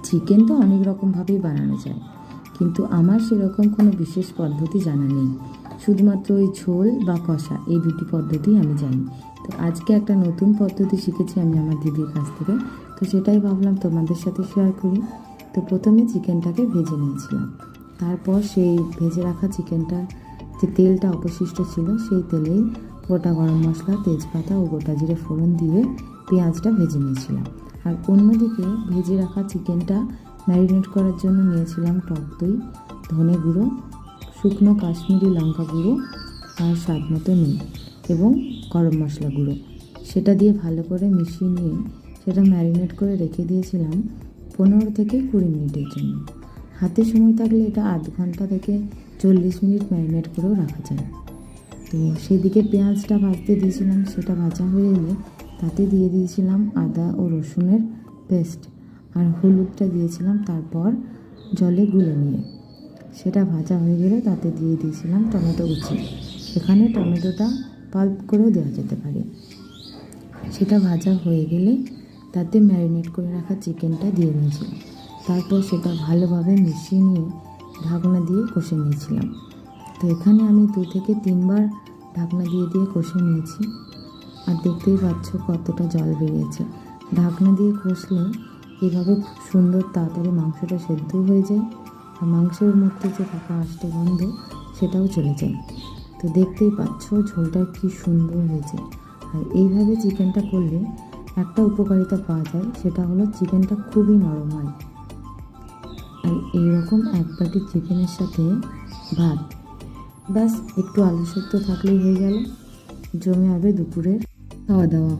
Chicken তো অনেক রকমভাবেই বানানো যায়, কিন্তু আমার সেরকম কোনো বিশেষ পদ্ধতি জানা নেই। শুধুমাত্র ওই ঝোল বা কষা এই দুটি পদ্ধতি আমি জানি। তো আজকে একটা নতুন পদ্ধতি শিখেছি আমি আমার দিদির কাছ থেকে, তো সেটাই ভাবলাম তোমাদের সাথে শেয়ার করি। তো প্রথমে চিকেনটাকে ভেজে নিয়েছিলাম, তারপর সেই ভেজে রাখা চিকেনটার যে তেলটা অবশিষ্ট ছিল সেই তেলেই গোটা গরম মশলা, তেজপাতা ও গোটা জিরে ফোড়ন দিয়ে পেঁয়াজটা ভেজে নিয়েছিলাম। আর অন্যদিকে ভেজে রাখা চিকেনটা ম্যারিনেট করার জন্য নিয়েছিলাম টক দই, ধনে গুঁড়ো, শুকনো কাশ্মীরি লঙ্কা গুঁড়ো আর স্বাদ মতো নুন এবং গরম মশলা গুঁড়ো। সেটা দিয়ে ভালো করে মিশিয়ে নিয়ে সেটা ম্যারিনেট করে রেখে দিয়েছিলাম 15 থেকে 20 মিনিটের জন্য। হাতে সময় থাকলে এটা আধ ঘন্টা থেকে 40 মিনিট ম্যারিনেট করেও রাখা যায়। তো সেদিকে পেঁয়াজটা ভাজতে দিয়েছিলাম, সেটা ভাজা হয়ে এলে তাতে দিয়ে দিয়েছিলাম আদা ও রসুনের পেস্ট আর হলুদটা দিয়েছিলাম তারপর জলে গুলে নিয়ে। সেটা ভাজা হয়ে গেলে তাতে দিয়ে দিয়েছিলাম টমেটো কুচি। এখানে টমেটোটা পাল্প করেও দেওয়া যেতে পারে। সেটা ভাজা হয়ে গেলে তাতে ম্যারিনেট করে রাখা চিকেনটা দিয়ে দিয়েছিলাম। তারপর সেটা ভালোভাবে মিশিয়ে নিয়ে ঢাকনা দিয়ে কষে নিয়েছিলাম। তো এখানে আমি 2 থেকে 3 বার ঢাকনা দিয়ে দিয়ে কষে নিয়েছি। আর দেখতেই পাচ্ছ কতটা জল বেরিয়েছে। ঢাকনা দিয়ে কষলে এভাবে খুব সুন্দর তাড়াতাড়ি মাংসটা সেদ্ধ হয়ে যায়, আর মাংসের মধ্যে যে থাকা আষ্টে গন্ধ সেটাও চলে যায়। তো দেখতেই পাচ্ছ ঝোলটা কি সুন্দর হয়েছে। আর এইভাবে চিকেনটা করলে একটা উপকারিতা পাওয়া যায়, সেটা হলো চিকেনটা খুবই নরম হয়। আর এইরকম এক বাটি চিকেনের সাথে ভাত, ব্যাস একটু আলু সেদ্ধ থাকলেই হয়ে গেল, জমে হবে দুপুরের খাওয়া দাওয়া।